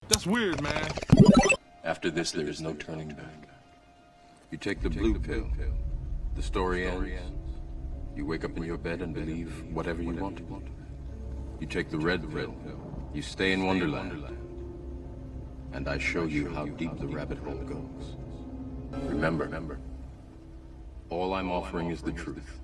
That's weird, man. After this, there is no turning back. You take the blue pill. The story ends. You wake up in your bed and believe whatever you want. You take the red pill. You stay in Wonderland. And I show you how deep the rabbit hole goes. Remember, all I'm offering is the truth.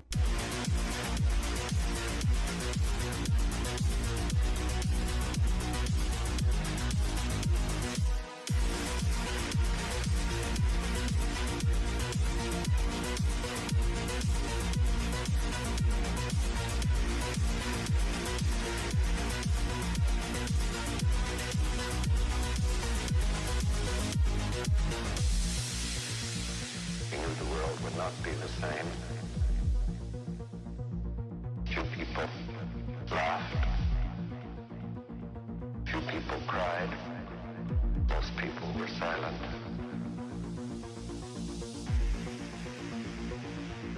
Be the same. Few people laughed. Few people cried. Most people were silent.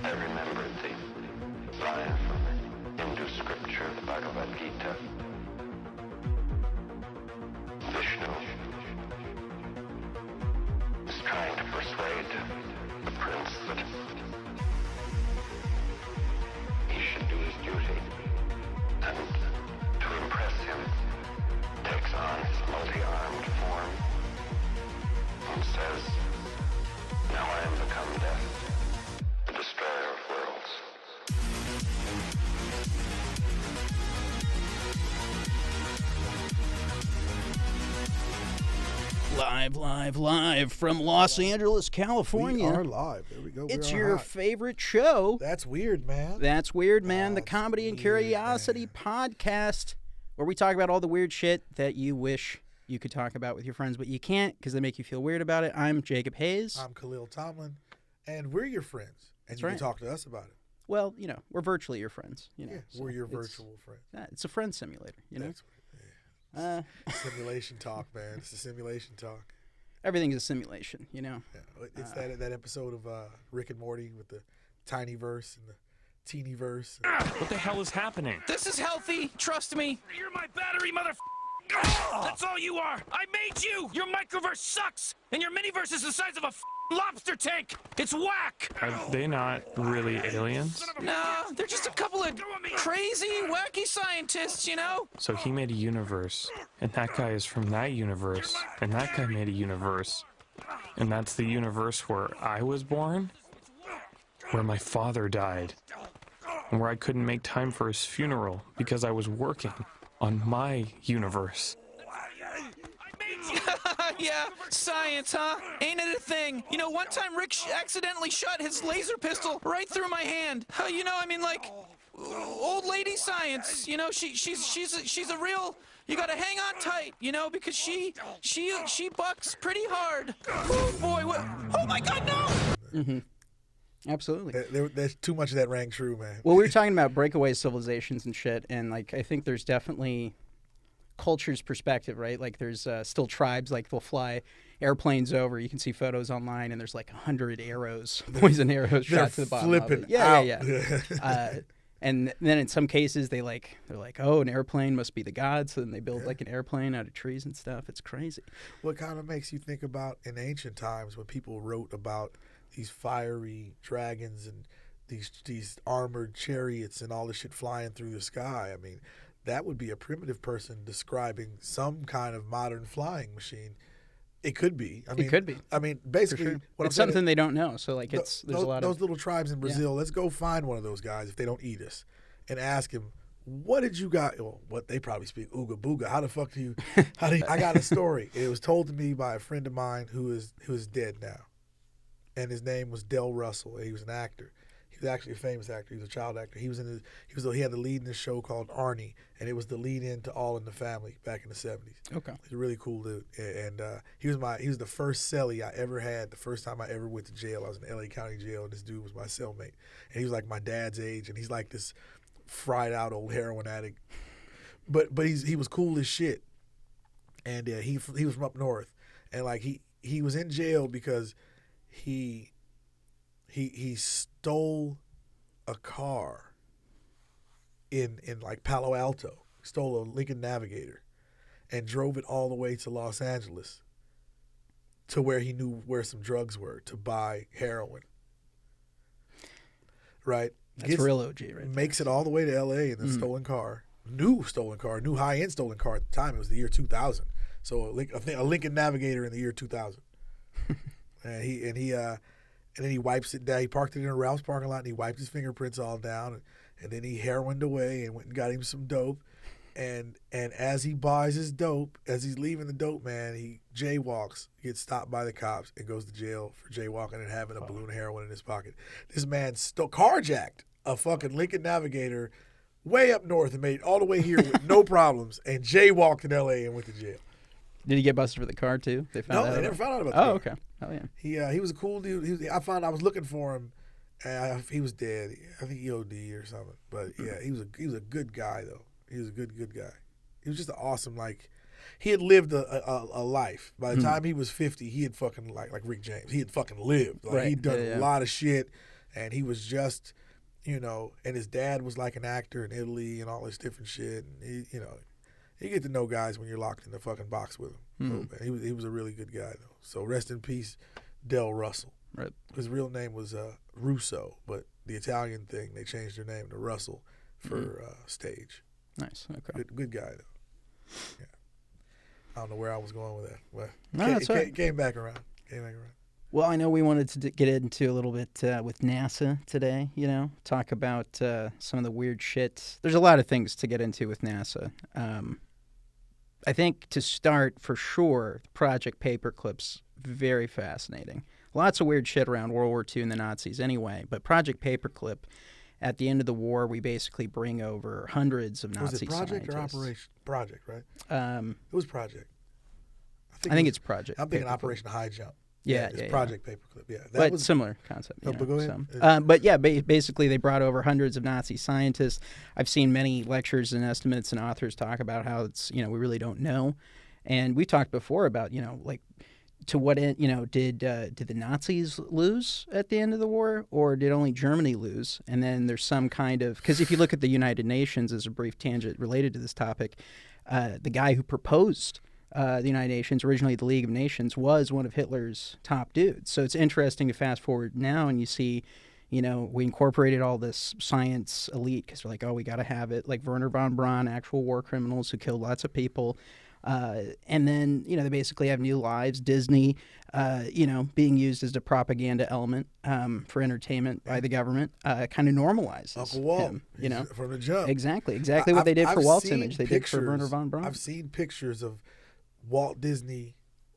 I remembered the line from the Hindu scripture, the Bhagavad Gita. Vishnu is trying to persuade the prince that he should do his duty, and to impress him, takes on his multi-armed form and says, "Now I am become death, the destroyer of worlds." Live from Los Angeles, California. We are live. There we go. It's your favorite show. That's weird, man. That's weird, man. The Comedy and Curiosity podcast, where we talk about all the weird shit that you wish you could talk about with your friends, but you can't because they make you feel weird about it. I'm Jacob Hayes. I'm Kahlil Tomlin, and we're your friends, and you right. can talk to us about it. Well, we're virtually your friends. Yeah, we're your virtual friends. It's a friend simulator, That's simulation talk, man. It's a simulation talk. Everything's a simulation, Yeah, it's that episode of Rick and Morty with the tiny verse and the teeny verse. What the hell is happening? This is healthy. Trust me. You're my battery, That's all you are. I made you. Your microverse sucks, and your miniverse is the size of a lobster tank. It's whack. Are they not really aliens? No, they're just a couple of crazy, wacky scientists, So he made a universe, and that guy is from that universe, and that guy made a universe. And that's the universe where I was born, where my father died, and where I couldn't make time for his funeral because I was working on my universe. Yeah, science, huh? Ain't it a thing? One time Rick accidentally shot his laser pistol right through my hand. Old lady science. She's a real. You gotta hang on tight, because she bucks pretty hard. Oh boy, what? Oh my God, no! Mm-hmm. Absolutely. There's too much of that rang true, man. Well, we were talking about breakaway civilizations and shit, and I think there's definitely culture's perspective, right? Like there's still tribes, like they'll fly airplanes over. You can see photos online, and there's like 100 arrows, poison arrows shot to the bottom. Flipping out. Yeah. And then in some cases they're like, oh, an airplane must be the gods, so then they build like an airplane out of trees and stuff. It's crazy. What kind of makes you think about in ancient times when people wrote about these fiery dragons and these armored chariots and all this shit flying through the sky? I mean, that would be a primitive person describing some kind of modern flying machine. It could be. It could be. I mean, basically, sure. It's something they don't know. So there's a lot of those little tribes in Brazil. Let's go find one of those guys if they don't eat us, and ask him, what did you got? Well, what they probably speak Ooga Booga. How the fuck do you? I got a story. It was told to me by a friend of mine who is dead now, and his name was Del Russell. He was an actor. He was actually a famous actor. He was a child actor. He had the lead in this show called Arnie, and it was the lead in to All in the Family back in the 70s. Okay. He's a really cool dude, and he was the first cellie I ever had. The first time I ever went to jail, I was in LA County Jail, and this dude was my cellmate, and he was like my dad's age, and he's like this fried out old heroin addict, but he was cool as shit, and he was from up north, and like he was in jail because he stole a car in like Palo Alto. He stole a Lincoln Navigator, and drove it all the way to Los Angeles to where he knew where some drugs were to buy heroin. Right? That's real OG, right? Makes it all the way to L.A. in a stolen car. New high-end stolen car at the time. It was the year 2000. So a Lincoln Navigator in the year 2000. and then he wipes it down. He parked it in a Ralph's parking lot, and he wiped his fingerprints all down. And then he heroined away and went and got him some dope. And as he buys his dope, as he's leaving the dope, man, he jaywalks, gets stopped by the cops, and goes to jail for jaywalking and having a balloon of heroin in his pocket. This man carjacked a fucking Lincoln Navigator way up north and made it all the way here with no problems, and jaywalked in L.A. and went to jail. Did he get busted for the car too? They found out. They never found out about that. Oh, okay. Oh yeah. He was a cool dude. I was looking for him. He was dead. I think he OD or something. But yeah, he was a good guy though. He was a good guy. He was just an awesome, like, he had lived a life. By the time he was 50, he had fucking, like Rick James, he had fucking lived. Like, he'd done a lot of shit, and he was just, and his dad was like an actor in Italy and all this different shit. And you get to know guys when you're locked in the fucking box with him. He was a really good guy, though. So rest in peace, Del Russell. Right. His real name was Russo, but the Italian thing, they changed their name to Russell for stage. Nice. Okay. Good guy though. Yeah. I don't know where I was going with that, but that's right. Came back around. Well, I know we wanted to get into a little bit with NASA today. Talk about some of the weird shit. There's a lot of things to get into with NASA. I think to start, for sure, Project Paperclip's very fascinating. Lots of weird shit around World War II and the Nazis, anyway. But Project Paperclip. At the end of the war, we basically bring over hundreds of Nazi scientists. Was it Project or Operation? Project, right? It was Project. I think it's Project. I'm thinking Operation High Jump. Yeah, it's Project Paperclip. Yeah, but similar concept. But go ahead. So. But yeah, basically they brought over hundreds of Nazi scientists. I've seen many lectures and estimates and authors talk about how it's we really don't know, and we talked before about like. To what end, did the Nazis lose at the end of the war, or did only Germany lose? And then there's some kind of, because if you look at the United Nations, as a brief tangent related to this topic, the guy who proposed the United Nations, originally the League of Nations, was one of Hitler's top dudes. So it's interesting to fast forward now and you see, we incorporated all this science elite because we're like, oh, we got to have it, like Werner von Braun, actual war criminals who killed lots of people. And then, they basically have new lives. Disney, being used as a propaganda element for entertainment by the government, kind of normalizes Uncle Walt, him, from the jump. Exactly what they did for Walt's image. They did for Werner von Braun. I've seen pictures of Walt Disney,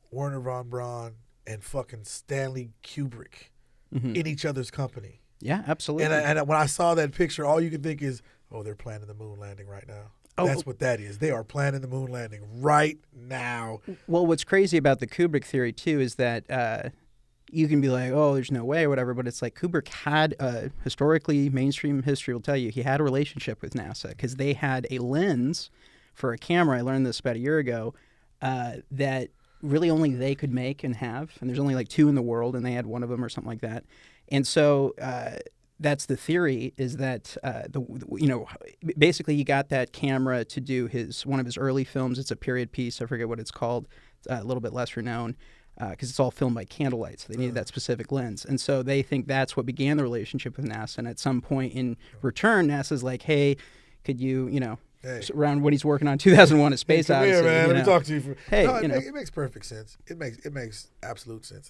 Werner von Braun, and fucking Stanley Kubrick in each other's company. Yeah, absolutely. And when I saw that picture, all you can think is, oh, they're planning the moon landing right now. That's what that is. They are planning the moon landing right now. Well, what's crazy about the Kubrick theory, too, is that you can be like, oh, there's no way or whatever, but it's like Kubrick had, historically, mainstream history will tell you, he had a relationship with NASA because they had a lens for a camera. I learned this about a year ago, that really only they could make and have. And there's only like 2 in the world, and they had one of them or something like that. And so that's the theory, is that basically he got that camera to do one of his early films. It's a period piece. I forget what it's called. It's a little bit less renowned because it's all filmed by candlelight. So they needed that specific lens. And so they think that's what began the relationship with NASA. And at some point in return, NASA's like, hey, could you, around when he's working on 2001: A Space Odyssey. Come here, man. Let me talk to you. It makes perfect sense. It makes absolute sense.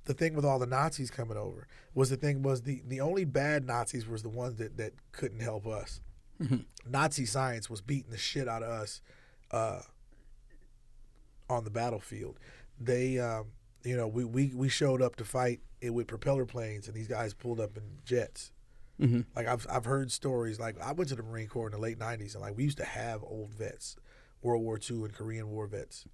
The thing with all the Nazis coming over was the only bad Nazis was the ones that couldn't help us. Nazi science was beating the shit out of us on the battlefield. They, we showed up to fight it with propeller planes, and these guys pulled up in jets. Like I've heard stories. Like I went to the Marine Corps in the late '90s, and like we used to have old vets, World War II and Korean War vets,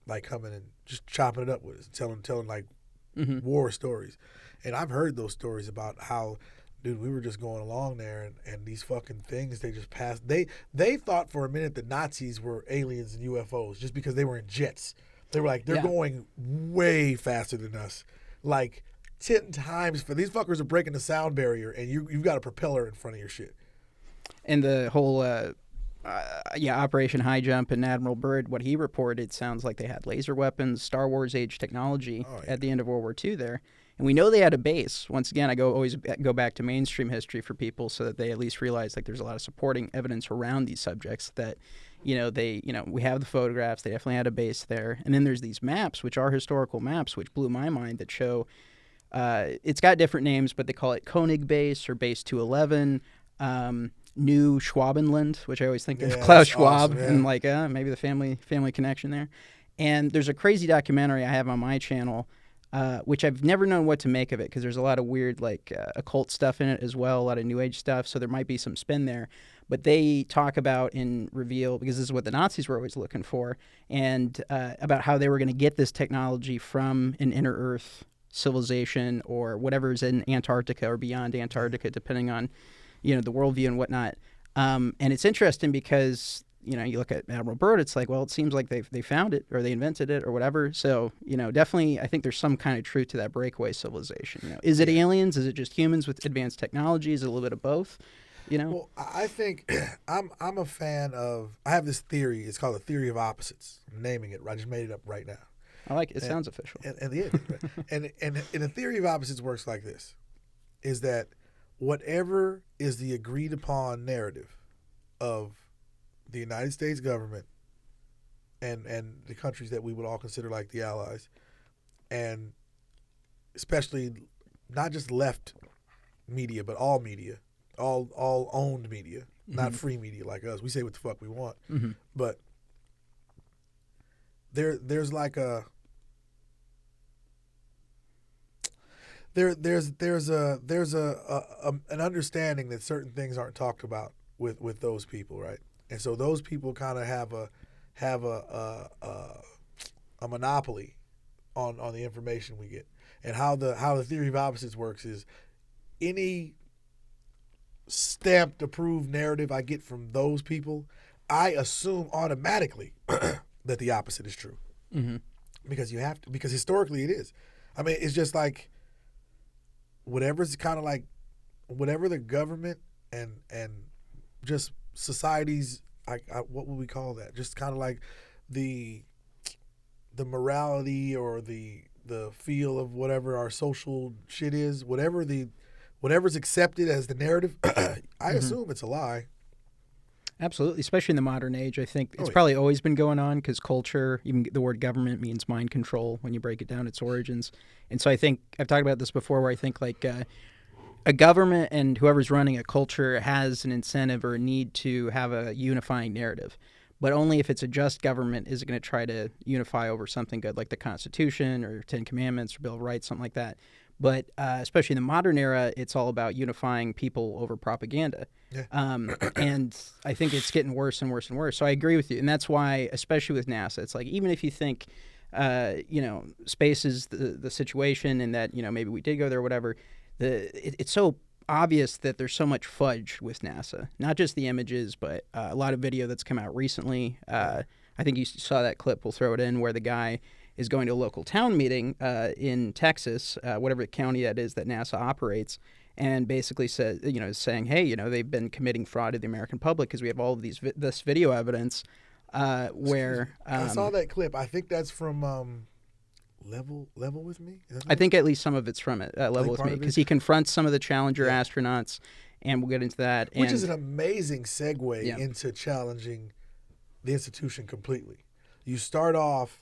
like coming and just chopping it up with us, telling like. War stories. And I've heard those stories about how, dude, we were just going along there and these fucking things, they just passed. They thought for a minute that Nazis were aliens and UFOs just because they were in jets. They were like, they're going way faster than us. Like 10 times. For these fuckers are breaking the sound barrier and you've got a propeller in front of your shit. And the whole Operation High Jump and Admiral Byrd, what he reported sounds like they had laser weapons, Star Wars age technology at the end of World War II there. And we know they had a base. Once again, always go back to mainstream history for people so that they at least realize like there's a lot of supporting evidence around these subjects that, we have the photographs. They definitely had a base there. And then there's these maps, which are historical maps, which blew my mind, that show it's got different names, but they call it Koenig Base or Base 211. New Schwabenland, which I always think of Klaus Schwab, awesome, and maybe the family connection there. And there's a crazy documentary I have on my channel, which I've never known what to make of it because there's a lot of weird occult stuff in it as well, a lot of New Age stuff. So there might be some spin there. But they talk about and reveal, because this is what the Nazis were always looking for, and about how they were going to get this technology from an inner Earth civilization or whatever is in Antarctica or beyond Antarctica, depending on the worldview and whatnot. And it's interesting because, you look at Admiral Byrd, it's like, well, it seems like they found it or they invented it or whatever. So, definitely I think there's some kind of truth to that breakaway civilization. Is it aliens? Is it just humans with advanced technology? Is it a little bit of both? Well, I think I'm a fan of, I have this theory. It's called the theory of opposites. I'm naming it. I just made it up right now. I like it. It sounds official. And the theory of opposites works like this, is that whatever is the agreed upon narrative of the United States government and the countries that we would all consider like the allies, and especially not just left media, but all media, all owned media, not free media like us. We say what the fuck we want. But there's like a there's an understanding that certain things aren't talked about with those people, right? And so those people kind of have a monopoly on the information we get. And how the theory of opposites works is any stamped approved narrative I get from those people, I assume automatically that the opposite is true. Because you have to, because historically it is. I mean, it's just like whatever's kind of like whatever the government and just society's, what would we call that? Just kind of like the morality or the feel of whatever our social shit is, whatever's accepted as the narrative, I assume it's a lie. Absolutely, especially in the modern age. I think it's probably always been going on because culture, even the word government means mind control when you break it down, its origins. And so I think, I've talked about this before, where I think a government and whoever's running a culture has an incentive or a need to have a unifying narrative. But only if it's a just government is it going to try to unify over something good like the Constitution or Ten Commandments or Bill of Rights, something like that. But especially in the modern era, it's all about unifying people over propaganda. Yeah. And I think it's getting worse and worse and worse. So I agree with you. And that's why, especially with NASA, it's like even if you think, space is the situation and that, maybe we did go there or whatever, it's so obvious that there's so much fudge with NASA. Not just the images, but a lot of video that's come out recently. I think you saw that clip, we'll throw it in, where the guy is going to a local town meeting in Texas, whatever county that is that NASA operates, and basically says, is saying, hey, they've been committing fraud to the American public because we have all of this video evidence where I saw that clip. I think that's from Level with Me. I think at least some of it's from it. Level with Me, because he confronts some of the Challenger astronauts, and we'll get into that. Which is an amazing segue into challenging the institution completely. You start off.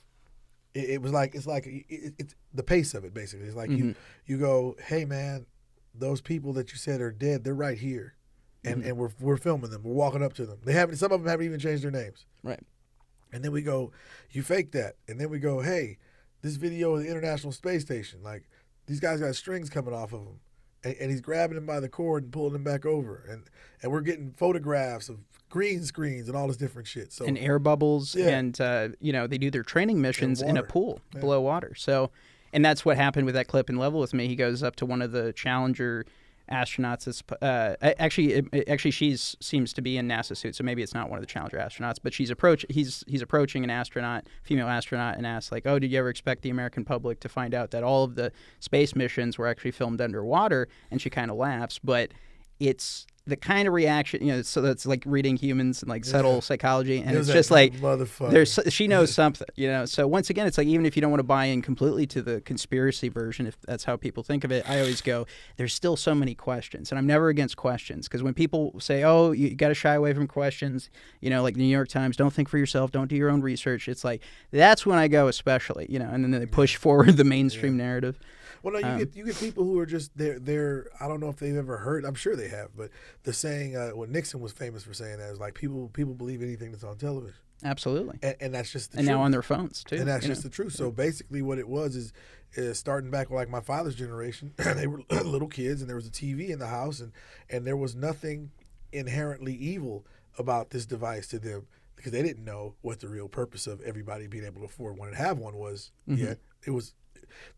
It's the pace of it basically. It's like you go, hey man, those people that you said are dead, they're right here, and we're filming them. We're walking up to them. Some of them haven't even changed their names. Right. And then we go, you fake that, and then we go, hey, this video of the International Space Station, like these guys got strings coming off of them, and he's grabbing them by the cord and pulling them back over, and we're getting photographs of green screens and all this different shit. So, and air bubbles, and they do their training missions in a pool below water. So, and that's what happened with that clip in Level with Me. He goes up to one of the Challenger astronauts. Actually, she seems to be in NASA suit, so maybe it's not one of the Challenger astronauts. But he's approaching an astronaut, female astronaut, and asks like, "Oh, did you ever expect the American public to find out that all of the space missions were actually filmed underwater?" And she kind of laughs, but it's the kind of reaction, so that's like reading humans and like subtle psychology, and It was it's just that like motherfucker. she knows something, So once again, it's like even if you don't want to buy in completely to the conspiracy version, if that's how people think of it, I always go, there's still so many questions, and I'm never against questions, because when people say, oh, you got to shy away from questions, like the New York Times, don't think for yourself, don't do your own research. It's like that's when I go, especially, and then they push forward the mainstream narrative. Well, no, you get people who are just they're I don't know if they've ever heard. I'm sure they have, but the saying what Nixon was famous for saying that is like people believe anything that's on television. Absolutely. And that's just the and truth. now on their phones too. And that's just the truth. So basically, what it was is starting back with like my father's generation. They were little kids, and there was a TV in the house, and there was nothing inherently evil about this device to them, because they didn't know what the real purpose of everybody being able to afford one and have one was. Yet it was.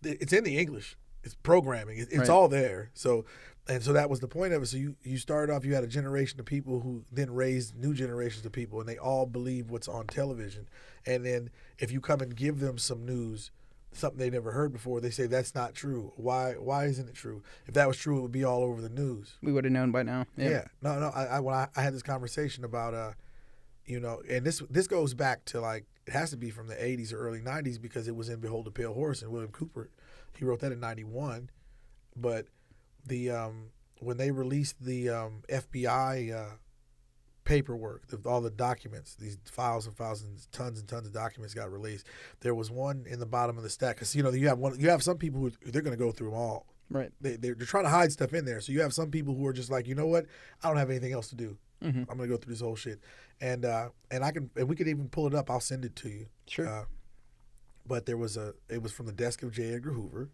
It's in the English. It's programming. It's right. all there. So that was the point of it. So you started off. You had a generation of people who then raised new generations of people, and they all believe what's on television. And then if you come and give them some news, something they never heard before, they say that's not true. Why isn't it true? If that was true, it would be all over the news. We would have known by now. Yeah. No. I had this conversation about and this goes back to like, it has to be from the 80s or early 90s, because it was in Behold the Pale Horse, and William Cooper, he wrote that in 91. But the when they released the FBI paperwork, all the documents, these files and files and tons of documents got released, there was one in the bottom of the stack, because you have some people who they're going to go through them all. Right. They're trying to hide stuff in there. So you have some people who are just like, you know what, I don't have anything else to do. I'm gonna go through this whole shit, and we could even pull it up. I'll send it to you. Sure. But it was from the desk of J. Edgar Hoover,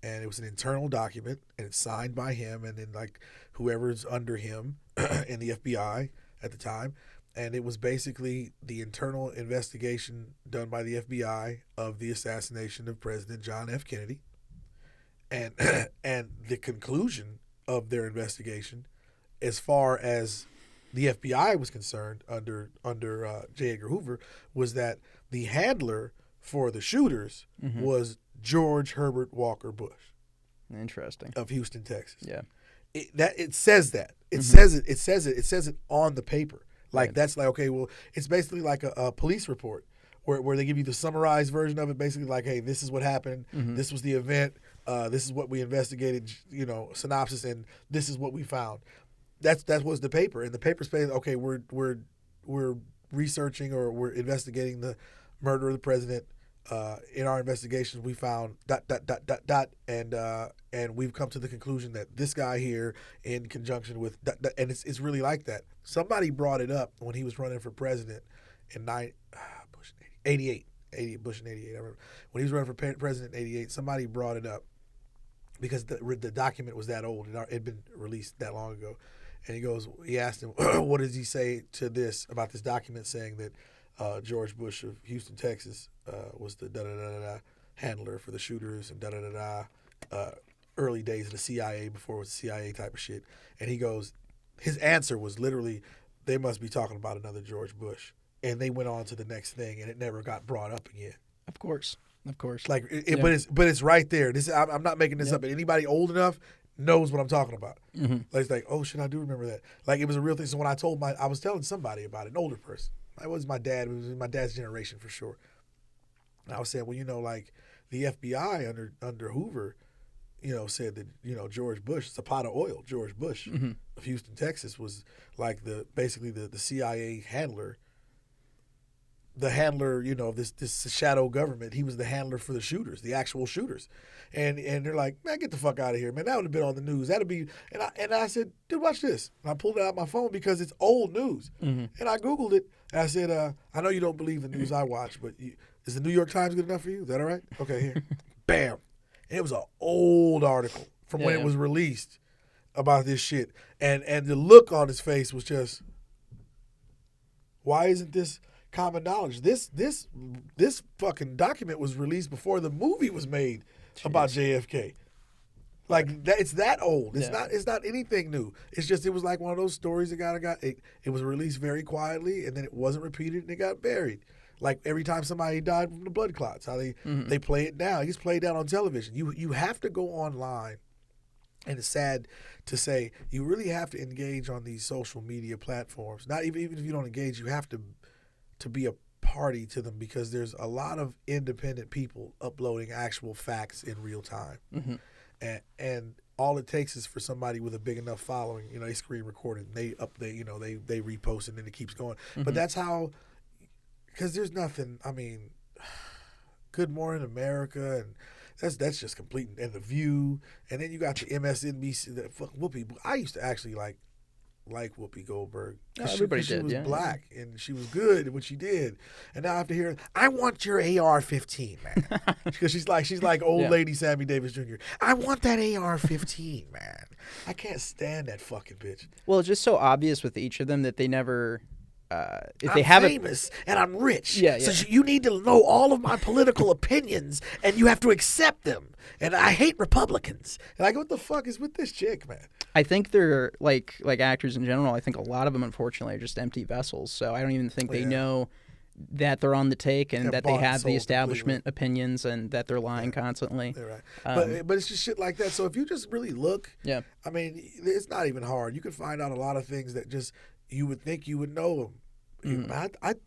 and it was an internal document, and it's signed by him, and then like whoever's under him in the FBI at the time, and it was basically the internal investigation done by the FBI of the assassination of President John F. Kennedy, and and the conclusion of their investigation, as far as the FBI was concerned, under J. Edgar Hoover, was that the handler for the shooters was George Herbert Walker Bush. Interesting. Of Houston, Texas. Yeah. It says that. It says it. It says it. It says it on the paper. Like that's like, okay, well, it's basically like a police report where they give you the summarized version of it, basically like, hey, this is what happened. This was the event. This is what we investigated. Synopsis, and this is what we found. That was the paper, and the paper's saying, okay, we're researching, or we're investigating the murder of the president. In our investigations, we found ... and we've come to the conclusion that this guy here, in conjunction with ... and it's really like that. Somebody brought it up when he was running for president in Bush in 88. I remember when he was running for president in 88. Somebody brought it up because the document was that old. It had been released that long ago. And he asked him, what does he say to this, about this document saying that George Bush of Houston, Texas, was the handler for the shooters, and early days of the CIA, before it was CIA type of shit. And he goes, his answer was literally, they must be talking about another George Bush. And they went on to the next thing, and it never got brought up again. Of course. Like, but it's right there. I'm not making this up. But anybody old enough knows what I'm talking about. Like, it's like, oh shit, I do remember that. Like, it was a real thing. So when I was telling somebody about it, an older person. It was my dad. It was my dad's generation for sure. And I was saying, well, like the FBI under Hoover, said that George Bush, it's a pot of oil. George Bush of Houston, Texas, was like basically the CIA handler. The handler, this shadow government. He was the handler for the shooters, the actual shooters, and they're like, man, get the fuck out of here, man. That would have been on the news. That'd be, and I said, dude, watch this. And I pulled it out my phone because it's old news, and I Googled it. And I said, I know you don't believe the news I watch, but is the New York Times good enough for you? Is that all right? Okay, here, bam. And it was an old article from when it was released about this shit, and the look on his face was just, why isn't this common knowledge? This fucking document was released before the movie was made about JFK. Like that, it's that old. It's not anything new. It's just, it was like one of those stories that it was released very quietly, and then it wasn't repeated, and it got buried. Like every time somebody died from the blood clots, how they play it down. It gets played down on television. You have to go online And it's sad to say you really have to engage on these social media platforms. Not even if you don't engage, you have to be a party to them, because there's a lot of independent people uploading actual facts in real time. And all it takes is for somebody with a big enough following, they screen record it, and they repost it, and it keeps going. But that's how, because there's nothing. I mean, Good Morning America, and that's just complete. And The View, and then you got the MSNBC. The fuck Whoopi. I used to actually like Whoopi Goldberg. Everybody she did. was Yeah, black, and she was good at what she did. And now I have to hear, I want your AR-15, man, because she's like old lady Sammy Davis Jr. I want that AR-15, man. I can't stand that fucking bitch. Well, it's just so obvious with each of them that they never. If they I'm haven't, famous and I'm rich. Yeah, So yeah. you need to know all of my political opinions, and you have to accept them. And I hate Republicans. And I go, what the fuck is with this chick, man? I think they're like actors in general. I think a lot of them, unfortunately, are just empty vessels. So I don't even think they know that they're on the take and They're that they bought and have the sold establishment opinions and that they're lying constantly. They're right. But it's just shit like that. So if you just really look, I mean, it's not even hard. You can find out a lot of things that just you would think you would know them.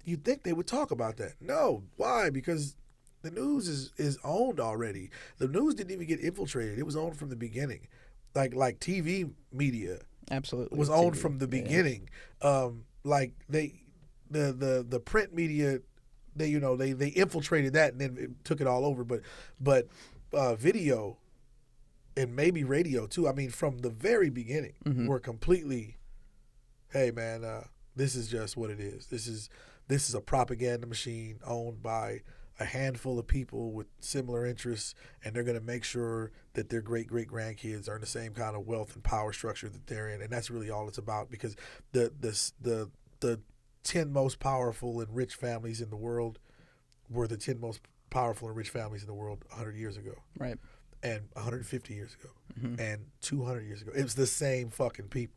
You'd think they would talk about that. No. Why? Because the news is owned already. The news didn't even get infiltrated. It was owned from the beginning. Like TV media Absolutely was owned TV. from the beginning. Like the print media, they infiltrated that and then it took it all over. But video and maybe radio too. I mean, from the very beginning, were completely, hey man, this is just what it is. This is a propaganda machine owned by a handful of people with similar interests, and they're going to make sure that their great-great-grandkids are in the same kind of wealth and power structure that they're in. And that's really all it's about, because the 10 most powerful and rich families in the world were the 10 most powerful and rich families in the world 100 years ago. Right. And 150 years ago. And 200 years ago. It was the same fucking people.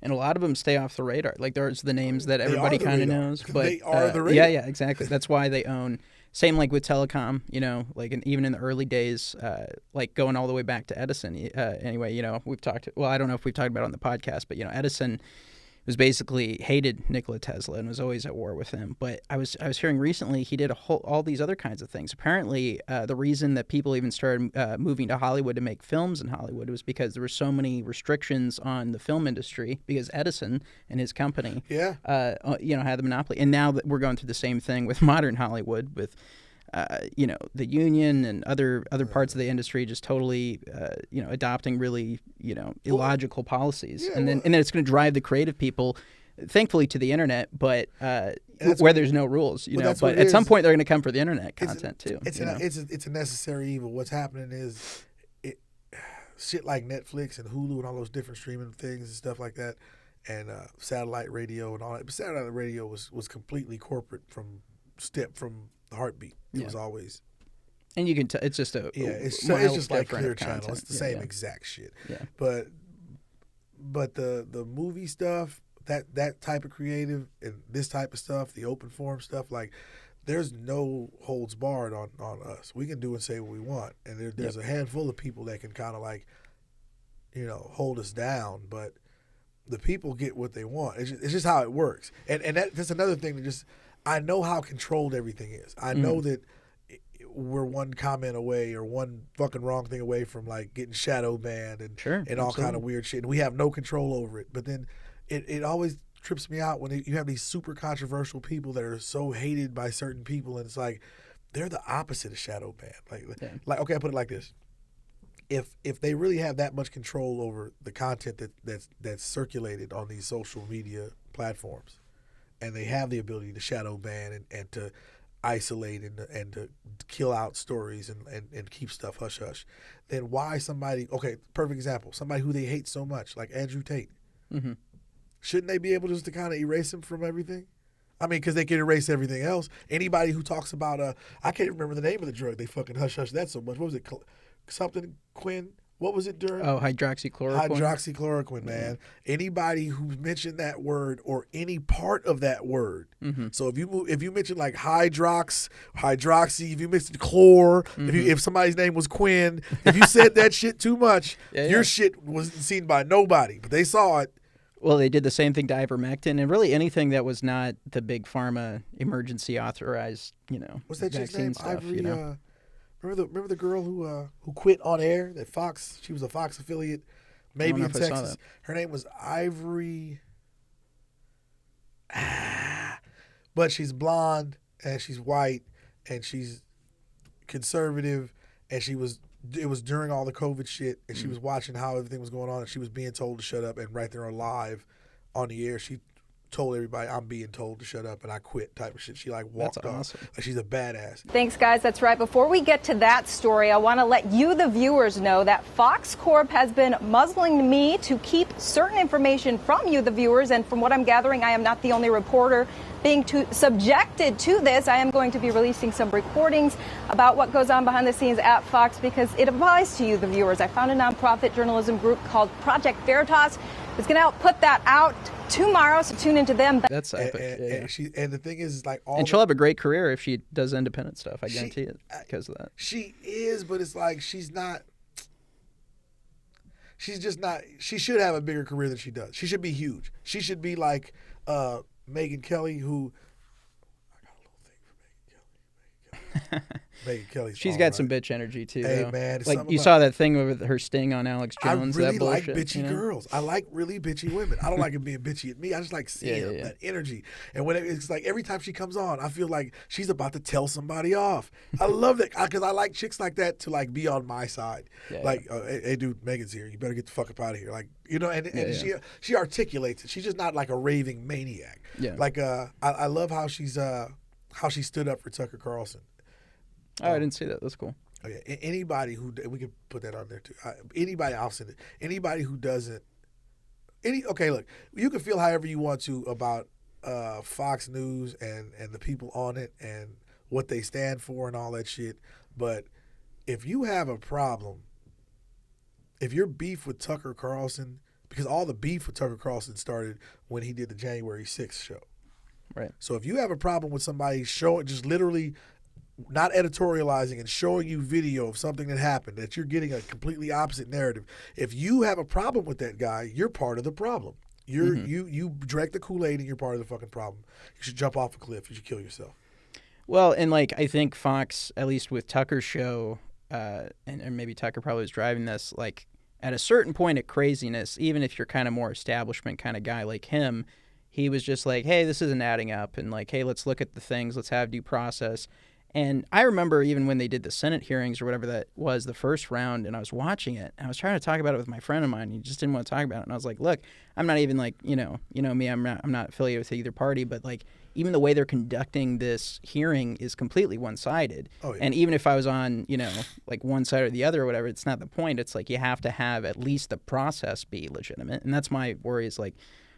And a lot of them stay off the radar. Like, there's the names that everybody kind of knows, but they are the radar. Yeah, exactly. That's why they own. Same like with telecom, like even in the early days, like going all the way back to Edison. Anyway, we've talked. Well, I don't know if we've talked about it on the podcast, but Edison was basically hated Nikola Tesla and was always at war with him. But I was hearing recently he did all these other kinds of things. Apparently, the reason that people even started moving to Hollywood to make films in Hollywood was because there were so many restrictions on the film industry because Edison and his company, had the monopoly. And now that we're going through the same thing with modern Hollywood, with the union and other parts of the industry just totally, adopting really, illogical policies, and then it's going to drive the creative people, thankfully, to the internet, but where there's no rules, But at some point, they're going to come for the internet content too. It's a necessary evil. What's happening is shit like Netflix and Hulu and all those different streaming things and stuff like that, and satellite radio and all that. But satellite radio was completely corporate from the heartbeat. It was always, and you can tell it's just it's just like Clear Channel. Content. It's the same exact shit. Yeah. But the movie stuff, that type of creative and this type of stuff, the open forum stuff, like there's no holds barred on us. We can do and say what we want, and there's a handful of people that can kind of like, hold us down, but the people get what they want. It's just how it works, and that's another thing that just. I know how controlled everything is. I know that we're one comment away or one fucking wrong thing away from like getting shadow banned and all kind of weird shit. And we have no control over it. But then it always trips me out when you have these super controversial people that are so hated by certain people, and it's like they're the opposite of shadow ban. Like okay, I put it like this. If they really have that much control over the content that's circulated on these social media platforms, and they have the ability to shadow ban and to isolate and to kill out stories and keep stuff hush hush, then why somebody, perfect example, somebody who they hate so much, like Andrew Tate, shouldn't they be able just to kind of erase him from everything? I mean, because they can erase everything else. Anybody who talks about, I can't remember the name of the drug, they fucking hush hush that so much. What was it? Something Quinn? What was it during? Oh, hydroxychloroquine. Hydroxychloroquine, man. Anybody who mentioned that word or any part of that word. So if you mention like hydroxy, if you mentioned chlor, if somebody's name was Quinn, if you said that shit too much, your shit wasn't seen by nobody, but they saw it. Well, they did the same thing to ivermectin, and really anything that was not the big pharma emergency authorized, What's that chick's vaccine name? stuff. Ivory. Remember the girl who quit on air? That Fox. She was a Fox affiliate, maybe in know if I saw Texas. that. Her name was Ivory. But she's blonde and she's white and she's conservative, and it was during all the COVID shit, and she was watching how everything was going on, and she was being told to shut up, and right there on live on the air, she told everybody, I'm being told to shut up and I quit type of shit. She like walked That's off. awesome. Like, she's a badass. Thanks, guys. That's right. Before we get to that story, I want to let you, the viewers, know that Fox Corp has been muzzling me to keep certain information from you, the viewers. And from what I'm gathering, I am not the only reporter being subjected to this. I am going to be releasing some recordings about what goes on behind the scenes at Fox because it applies to you, the viewers. I found a nonprofit journalism group called Project Veritas. It's going to help put that out tomorrow, so tune into them. That's epic. And the thing is like all. And she'll have a great career if she does independent stuff. I guarantee it because of that. She is, but it's like she's not. She's just not. She should have a bigger career than she does. She should be huge. She should be like Megyn Kelly, who. I got a little thing for Megyn Kelly. Megyn Kelly's. She's got some bitch energy too. Hey though. man, like you saw that thing with her sting on Alex Jones. I really that like bullshit, bitchy girls. I like really bitchy women. I don't like them being bitchy at me. I just like seeing that energy. And when it's like every time she comes on, I feel like she's about to tell somebody off. I love that because I like chicks like that to like be on my side. Hey dude, Megan's here. You better get the fuck up out of here. Like she articulates it. She's just not like a raving maniac. Yeah. Like I love how she stood up for Tucker Carlson. Oh, I didn't see that. That's cool. Oh yeah, anybody who we can put that on there too. Anybody, I'll send it. Anybody who doesn't, okay, look, you can feel however you want to about Fox News and the people on it and what they stand for and all that shit. But if you have a problem, if you're beef with Tucker Carlson, because all the beef with Tucker Carlson started when he did the January 6th show. Right. So if you have a problem with somebody showing, just literally not editorializing and showing you video of something that happened, that you're getting a completely opposite narrative. If you have a problem with that guy, you're part of the problem. You drank the Kool-Aid and you're part of the fucking problem. You should jump off a cliff. You should kill yourself. Well, and like I think Fox, at least with Tucker's show, and maybe Tucker probably was driving this, like at a certain point of craziness, even if you're kind of more establishment kind of guy like him, he was just like, hey, this isn't adding up, and like, hey, let's look at the things, let's have due process. And I remember even when they did the Senate hearings or whatever that was, the first round, and I was watching it, and I was trying to talk about it with my friend of mine, and he just didn't want to talk about it. And I was like, look, I'm not even like, you know me, I'm not affiliated with either party, but like even the way they're conducting this hearing is completely one-sided. Oh, yeah. And even if I was on, like one side or the other or whatever, it's not the point. It's like you have to have at least the process be legitimate. And that's my worry is like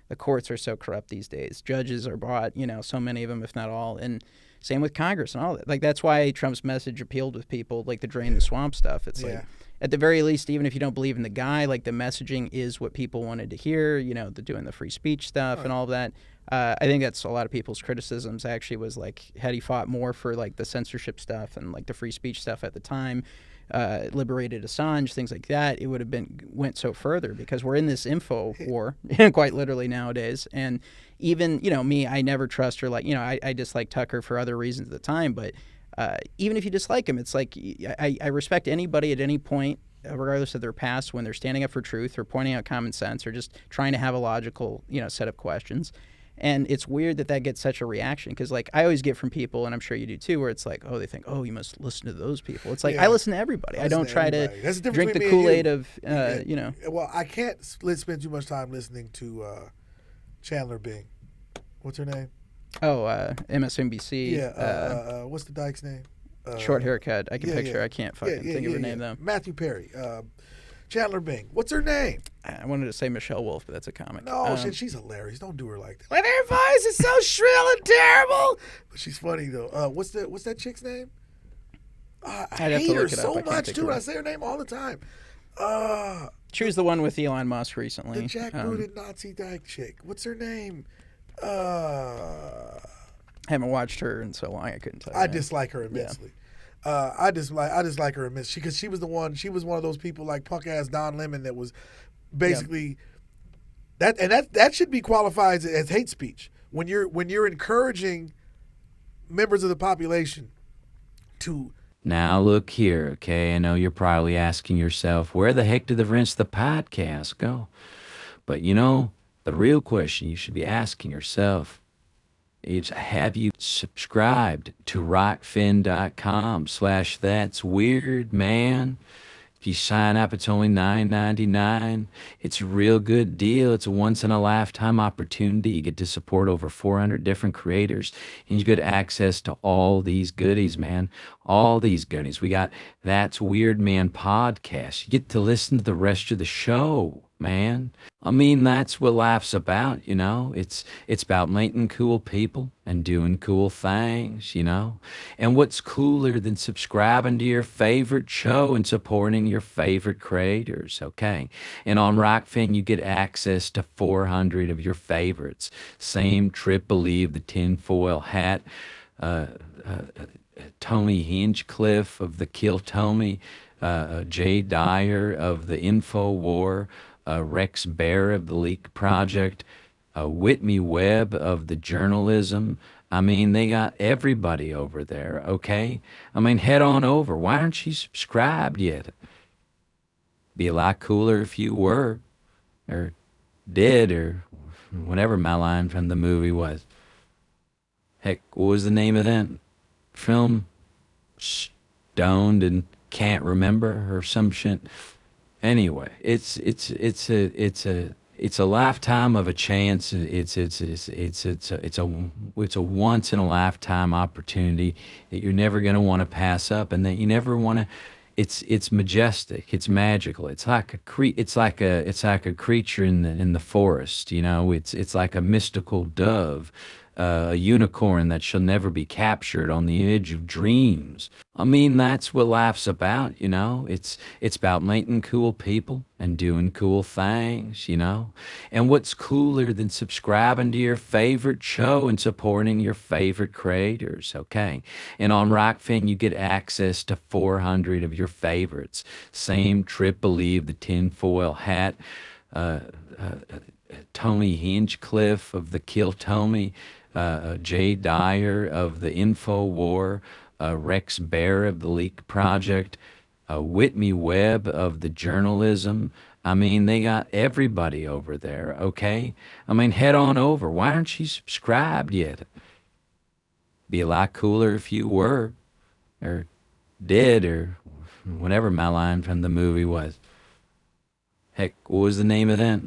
the courts are so corrupt these days. Judges are bought, so many of them, if not all. And same with Congress and all that. Like, that's why Trump's message appealed with people, like the drain the swamp stuff. It's like, at the very least, even if you don't believe in the guy, like the messaging is what people wanted to hear, the doing the free speech stuff and all of that. I think that's a lot of people's criticisms actually was like, had he fought more for like the censorship stuff and like the free speech stuff at the time, liberated Assange, things like that, it would have went so further because we're in this info war quite literally nowadays. And even, me, I never trust her. Like, I dislike Tucker for other reasons at the time, but even if you dislike him, it's like I respect anybody at any point, regardless of their past, when they're standing up for truth or pointing out common sense or just trying to have a logical, set of questions. And it's weird that gets such a reaction because, like, I always get from people, and I'm sure you do too, where it's like, oh, they think, oh, you must listen to those people. It's like, I listen to everybody. I don't try to drink the Kool-Aid of, Well, I can't spend too much time listening to Chandler Bing. What's her name? Oh, MSNBC. Yeah. What's the dyke's name? Short haircut. I can picture. I can't fucking think of her name, though. Matthew Perry. Chandler Bing. What's her name? I wanted to say Michelle Wolf, but that's a comic. No, she's hilarious. Don't do her like that. Like, her voice is so shrill and terrible. But she's funny, though. What's that chick's name? I hate her so much, too. I say her name all the time. She was the one with Elon Musk recently. The jackbooted Nazi dyke chick. What's her name? Haven't watched her in so long. I couldn't tell you. I dislike her immensely. I dislike her immensely because she was the one. She was one of those people like punk ass Don Lemon that was basically that should be qualified as hate speech when you're encouraging members of the population to. Now look here, okay? I know you're probably asking yourself, where the heck did the rest of the podcast go? But you know, the real question you should be asking yourself is, have you subscribed to rockfin.com/that's weird, man? If you sign up, it's only $9.99. It's a real good deal. It's a once-in-a-lifetime opportunity. You get to support over 400 different creators, and you get access to all these goodies, man. All these goodies. We got That's Weird Man podcast. You get to listen to the rest of the show, man. I mean, that's what life's about, you know? It's about meeting cool people and doing cool things, you know? And what's cooler than subscribing to your favorite show and supporting your favorite creators, okay? And on Rockfin, you get access to 400 of your favorites. Same Trip Believe, the tinfoil hat, Tony Hinchcliffe of the Kill Tommy, Jay Dyer of the Info War, Rex Bear of the Leak Project, Whitney Webb of the Journalism. I mean, they got everybody over there, okay? I mean, head on over. Why aren't you subscribed yet? Be a lot cooler if you were, or did, or whatever my line from the movie was. Heck, what was the name of that film? Stoned and Can't Remember or some shit. Anyway, it's a lifetime of a chance. It's a once in a lifetime opportunity that you're never going to want to pass up, and that you never want to. It's majestic. It's magical. It's like a creature in the forest. You know, it's like a mystical dove. A unicorn that shall never be captured on the edge of dreams. I mean, that's what life's about, you know? It's about meeting cool people and doing cool things, you know? And what's cooler than subscribing to your favorite show and supporting your favorite creators, okay? And on Rockfin, you get access to 400 of your favorites. Same Trip Believe, the tinfoil hat, Tony Hinchcliffe of the Kill Tommy, Jay Dyer of the Info War, Rex Bear of the Leak Project, Whitney Webb of the Journalism. I mean, they got everybody over there, okay? I mean, head on over. Why aren't you subscribed yet? Be a lot cooler if you were, or did, or whatever my line from the movie was. Heck, what was the name of that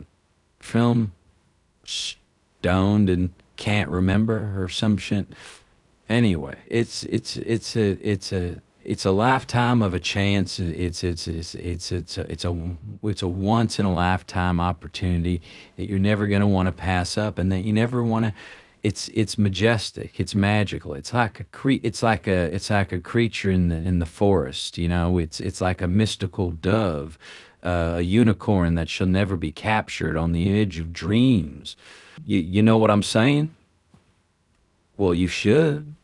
film? Stoned and Can't Remember or some shit. Anyway, it's a lifetime of a chance. It's a once in a lifetime opportunity that you're never going to want to pass up, and that you never want to. It's majestic. It's magical. It's like a creature in the forest. You know, it's like a mystical dove, a unicorn that shall never be captured on the edge of dreams. You know what I'm saying? Well, you should.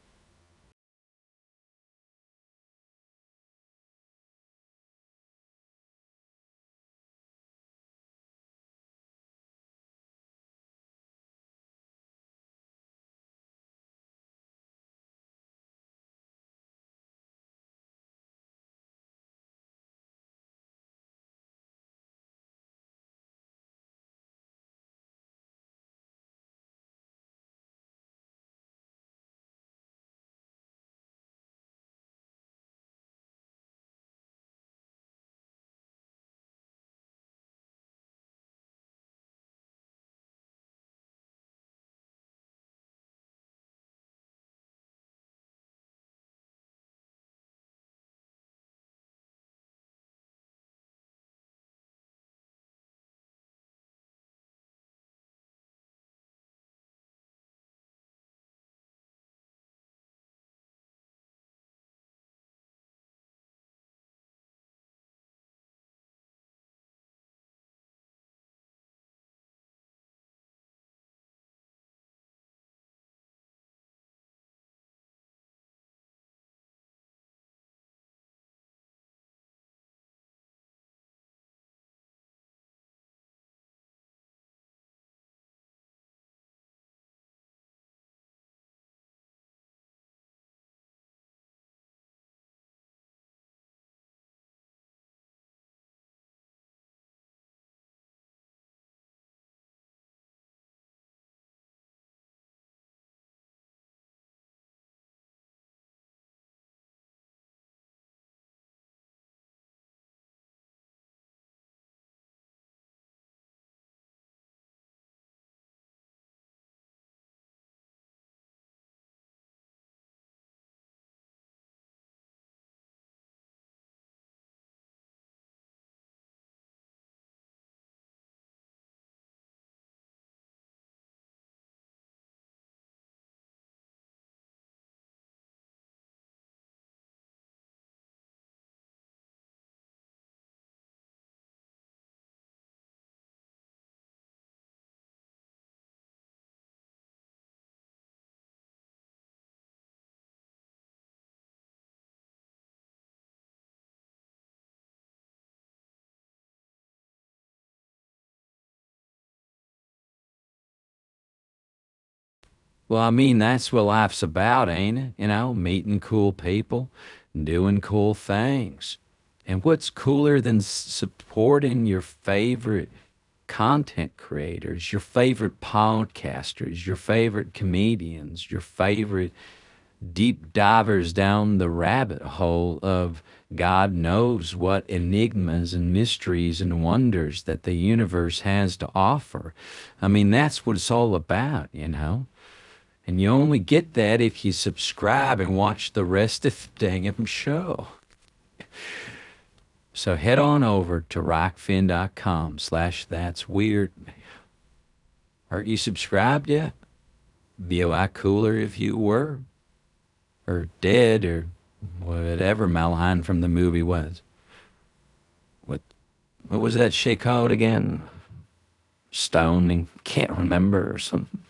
Well, I mean, that's what life's about, ain't it? You know, meeting cool people, and doing cool things. And what's cooler than supporting your favorite content creators, your favorite podcasters, your favorite comedians, your favorite deep divers down the rabbit hole of God knows what enigmas and mysteries and wonders that the universe has to offer. I mean, that's what it's all about, you know? And you only get that if you subscribe and watch the rest of the dang show. So head on over to rockfin.com/that's weird. Aren't you subscribed yet? Be a lot cooler if you were. Or dead, or whatever Malheim from the movie was. What was that shit called again? Stoning, can't remember, or something.